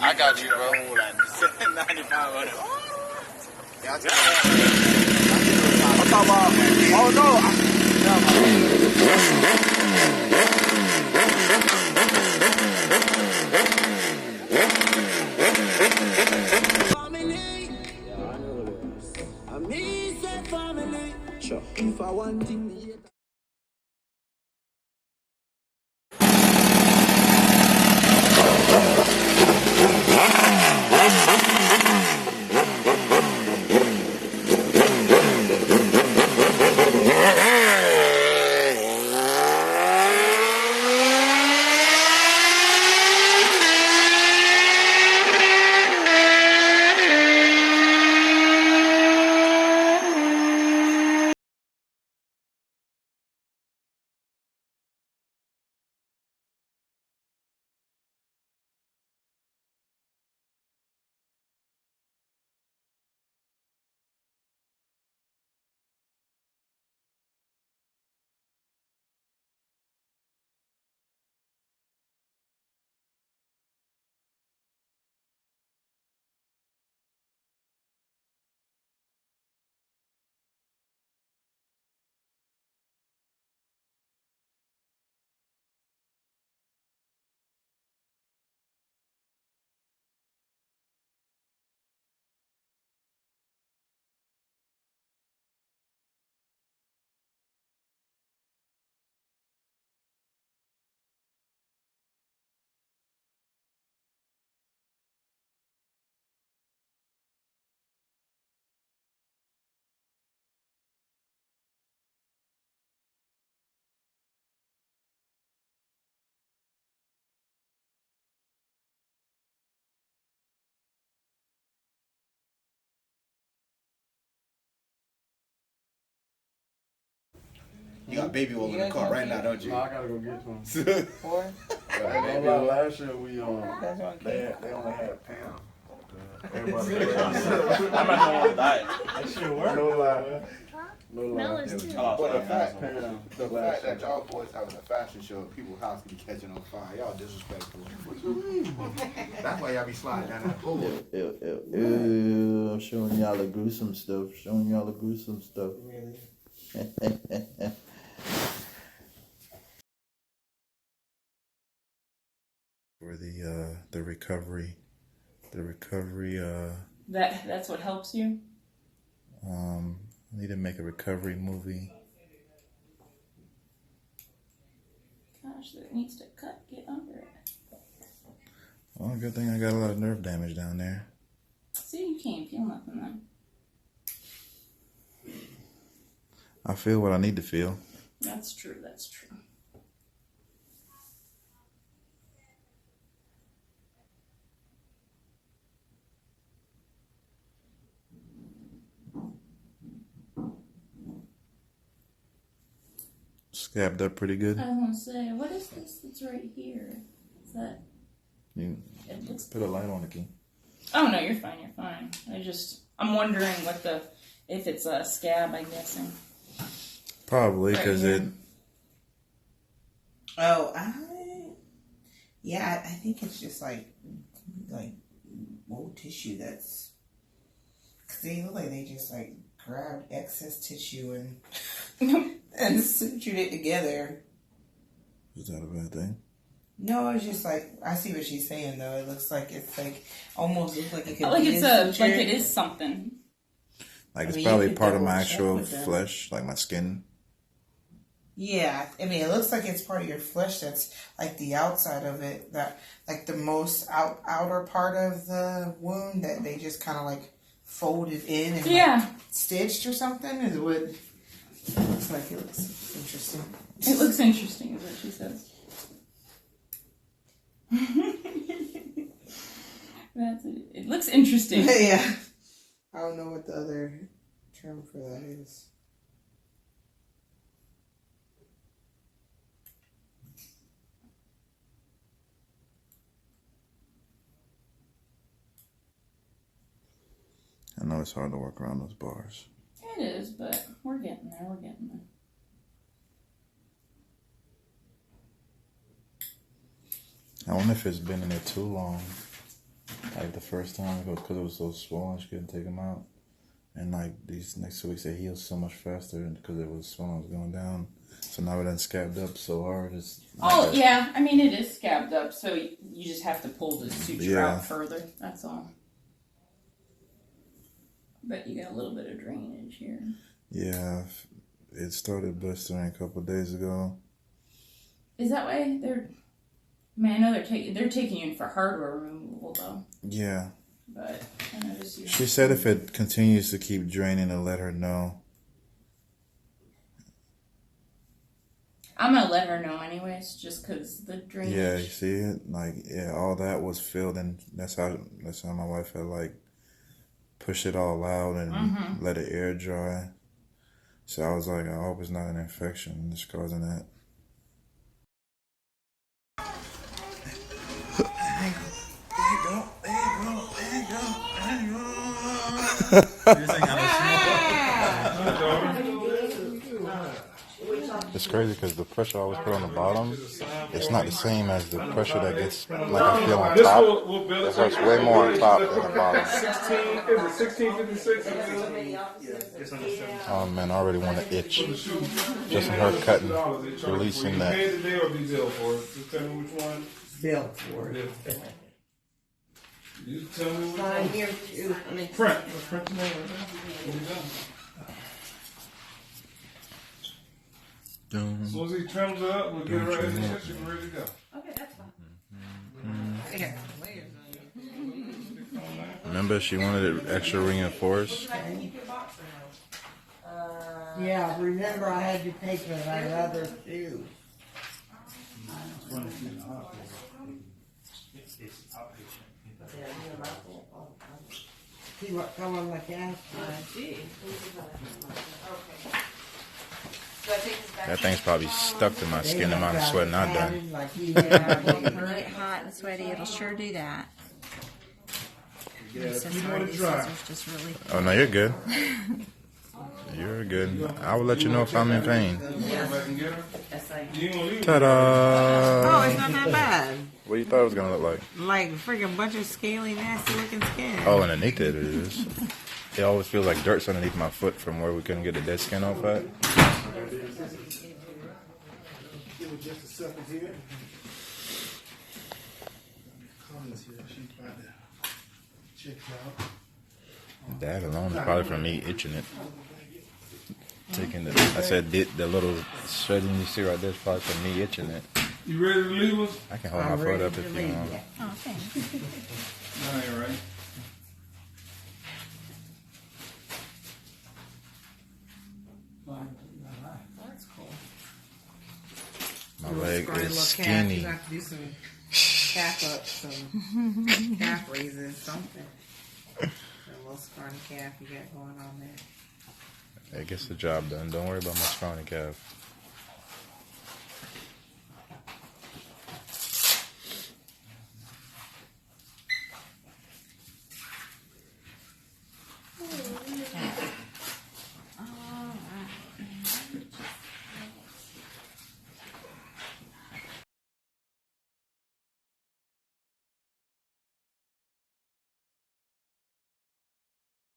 I got you, bro. Like 95 Yeah, I'm talking about. Oh no! Family. Sure. If I want thing. You got baby oil in the car right now, don't you? No, I gotta go get some. What? Last year we they only had Pam. Everybody I'm not going to diet. That shit work. No lie. No lie. Melons too. But the fact that y'all boys having a fashion show, people's house can be catching on fire. Y'all disrespectful. That's why y'all be sliding down that pole. Ew, I'm showing y'all the gruesome stuff. Really? For the recovery, That's what helps you? I need to make a recovery movie. Gosh, that needs to get under it. Well, good thing I got a lot of nerve damage down there. See, you can't feel nothing then. I feel what I need to feel. That's true. Scabbed up pretty good. I was going to say, what is this that's right here? Is that... You put a light on the key. Oh, no, you're fine. I'm wondering if it's a scab, I'm guessing. Probably, because it... Oh, I think it's just like old tissue that's... Because they look like they just like grabbed excess tissue and sutured it together. Is that a bad thing? No, it's just like, I see what she's saying though. It looks like it's like, almost looks like it could like be like it is something. Like it's probably part of my actual flesh, like my skin. Yeah, I mean, it looks like it's part of your flesh that's like the outside of it, that like the most outer part of the wound that they just kind of like folded in and like stitched or something is what it looks like. It looks interesting. It looks interesting is what she says. It looks interesting. Yeah. I don't know what the other term for that is. I know it's hard to work around those bars. It is, but we're getting there. I wonder if it's been in there too long. Like the first time, because it was so swollen, she couldn't take him out. And like these next 2 weeks, it healed so much faster because it was swollen, it was going down. So now it done scabbed up so hard. It's Oh, yeah. I mean, it is scabbed up, so you just have to pull the suture out further. That's all. But you got a little bit of drainage here. Yeah, it started blistering a couple of days ago. Is that why they're? I mean, I know they're taking you in for hardware removal though. Yeah. But I noticed you. She said if it continues to keep draining, to let her know. I'm gonna let her know anyways, just because the drainage. Yeah, you see it? Like, yeah, all that was filled, and that's how my wife had like pushed it all out and let it air dry. So I was like, I hope it's not an infection that's causing that. It's crazy because the pressure I always put on the bottom, it's not the same as the pressure that gets, like I feel on top. It hurts way more on top than the bottom. 1656. Oh man, I already want to itch. Just from her cutting, releasing that. Just tell me which one. Bill for it. You tell me which Sign one. here too. I mean, Print. Print the name right there. What we done? As soon as he trims it up, we'll get it right in the kitchen and ready to go. Okay, that's fine. Remember, she wanted it extra reinforced. yeah, remember I had you take it, I'd rather too. See what color my gas That thing's probably stuck to my skin. The amount of sweating I've done. Yeah, when you get hot and sweaty, it'll sure do that. I'm so sorry, these scissors just really. Oh no, you're good. You're good. I will let you know if I'm in pain. Ta-da! Oh, it's not that bad. What you thought it was gonna look like? Like freaking bunch of scaly, nasty looking skin. Oh, underneath it is. It always feels like dirt's underneath my foot from where we couldn't get the dead skin off at. Give it just a second here. Comments here. She's about to check it out. That alone is probably from me itching it. Taking the, I said the little shredding you see right there is probably from me itching it. You ready to leave us? I can hold my foot up if you want. Oh, thanks. That ain't right. That's cool. My leg Scrawny is little calf. skinny. You have to do some calf ups, some calf raises, something. A little scrawny calf you got going on there. It gets the job done. Don't worry about my scrawny calf.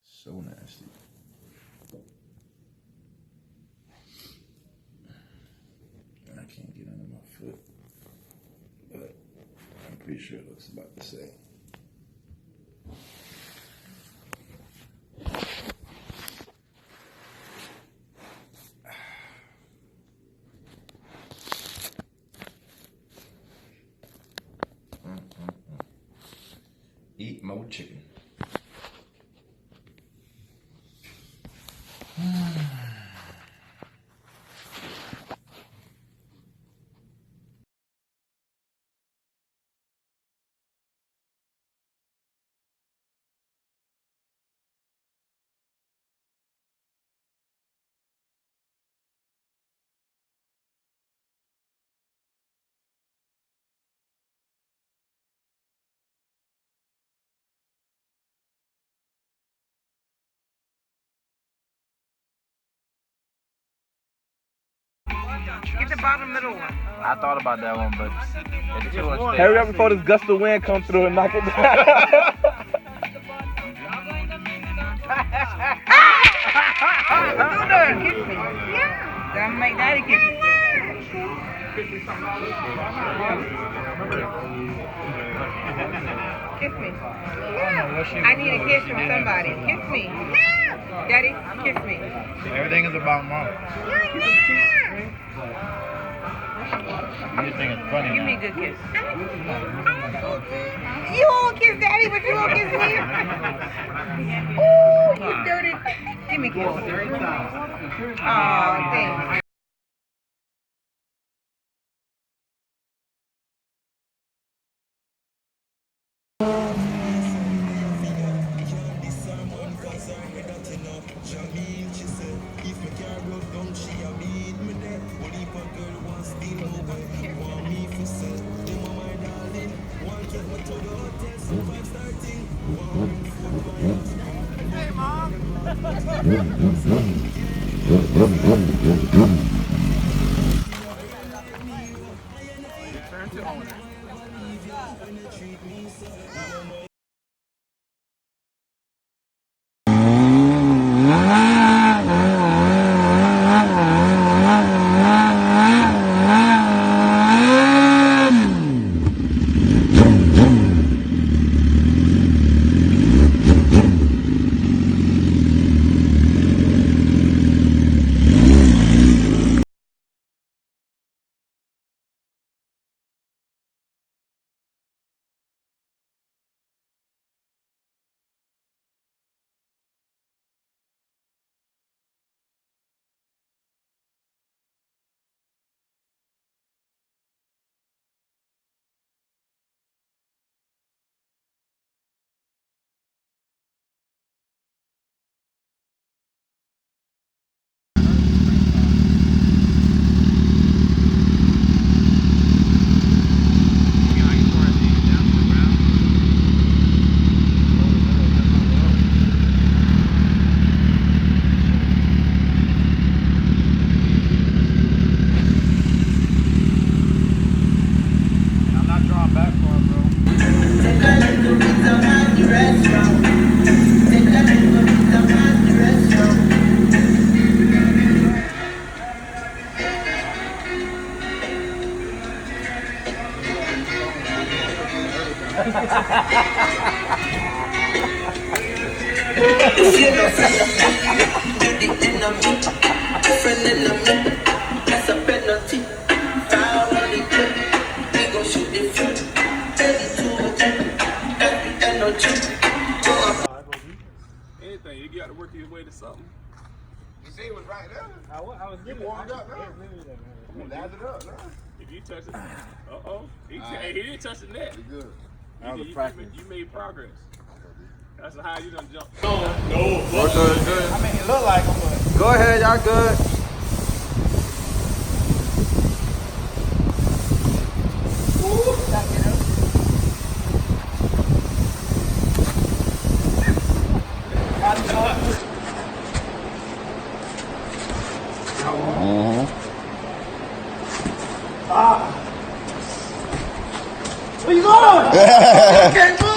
So nasty. I can't get under my foot, but I'm pretty sure it looks about the same. Eat more chicken. Get the bottom middle one. I thought about that one, but it's too much. Hurry up before this gust of wind come through and knock it down. Kiss me. Yeah. I'm make daddy kiss me. Kiss me. Yeah. I need a kiss from somebody. Kiss me. Yeah. Daddy, kiss me. Everything is about mom. You just think it's funny. Give me a good kiss. You won't kiss daddy, but you won't kiss me. Ooh, you dirty. Give me a kiss. Oh, thanks. Anything, you got to work your way to something. You see it was right there. I was You warmed up, huh? You lathered up, huh? If you touch it, he didn't touch the net. You good. That was a practice. You made progress. That's how you done jumped. I mean, it look like him, but Go ahead, y'all good. where you going? Can't move.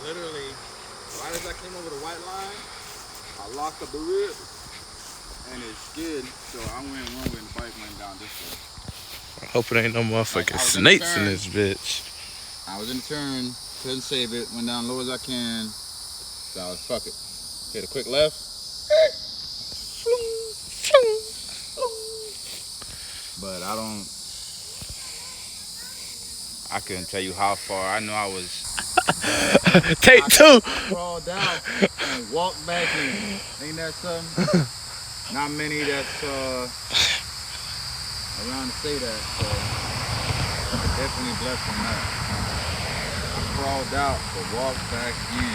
Literally, right as I came over the white line, I locked up the ribs and it skid, so I went one way and the bike went down this way. Hope it ain't no motherfucking snakes in this bitch. I was in the turn, couldn't save it, went down low as I can. So I was fuck it. Hit a quick left. But I couldn't tell you how far. I know I was. Take two. I crawled out and walked back in. Ain't that something? Not many that's around to say that. So definitely blessed from that. I crawled out but walked back in.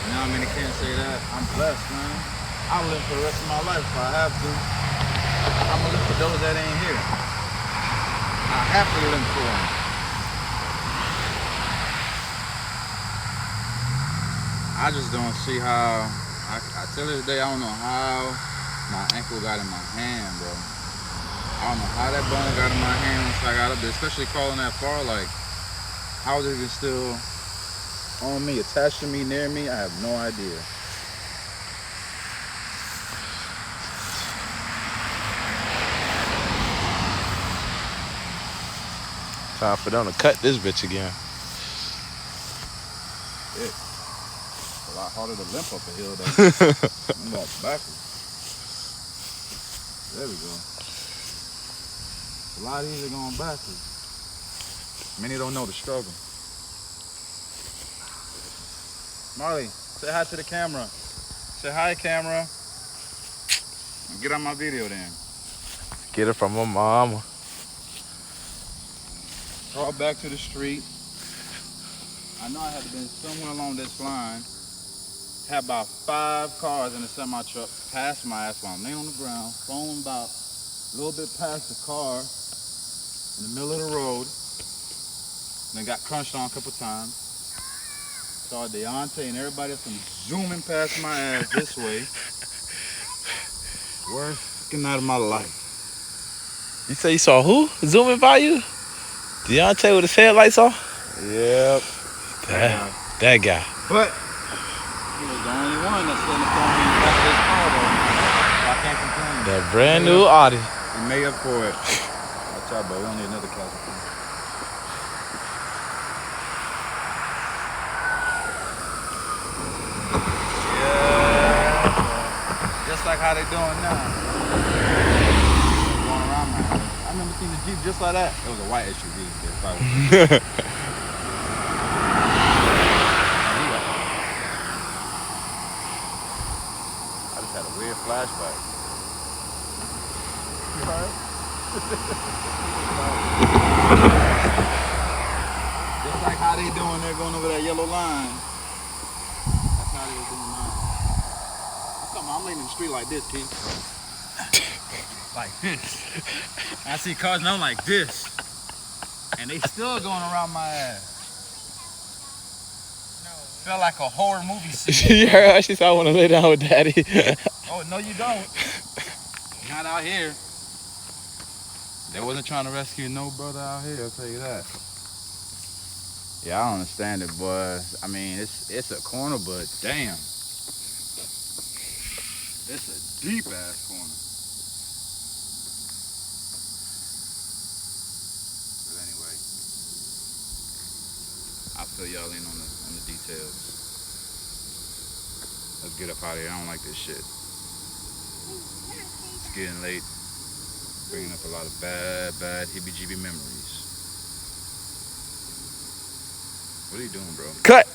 Now many can't say that. I'm blessed, man. I'll live for the rest of my life if I have to. I'm gonna live for those that ain't here. I have to live for them. I just don't see how, I till this day, I don't know how my ankle got in my hand, bro. I don't know how that bone got in my hand once I got up there, especially crawling that far. Like, how was it even still on me, attached to me, near me? I have no idea. Time for them to cut this bitch again. It's a lot harder to limp up a hill though. I'm walk backwards. There we go. It's a lot easier going backwards. Many don't know the struggle. Marley, say hi to the camera. Say hi, camera. Get on my video then. Get it from my mama. Crawl back to the street. I know I had to been somewhere along this line. Had about 5 cars in a semi truck past my ass while I'm laying on the ground, phone about a little bit past the car in the middle of the road. Then got crunched on a couple times. Saw Deontay and everybody else zooming past my ass this way. Worst fucking night of my life. You say you saw who zooming by you? Deontay with his headlights off? Yep. That guy. But he was the only one that's in the phone in the back of his car though. So I can't complain. That brand new Audi. He made up for it. Watch out, bro. We don't need another casualty. Yeah. Just like how they doing now. Going around now. I remember seeing a Jeep just like that. It was a white SUV. I just had a weird flashback. You heard? Just like how they doing there going over that yellow line. That's how they was doing mine. I'm laying in the street like this, Keith. Like this. I see cars now like this. And they still going around my ass. Felt like a horror movie scene. You heard her? She said, I want to lay down with daddy. Oh, no you don't. Not out here. They wasn't trying to rescue no brother out here, I'll tell you that. Yeah, I don't understand it, boy. I mean, it's a corner, but damn. It's a deep ass corner. But anyway, I'll fill y'all in on the details. Let's get up out of here. I don't like this shit. It's getting late. Bringing up a lot of bad heebie-jeebie memories. What are you doing, bro? Cut!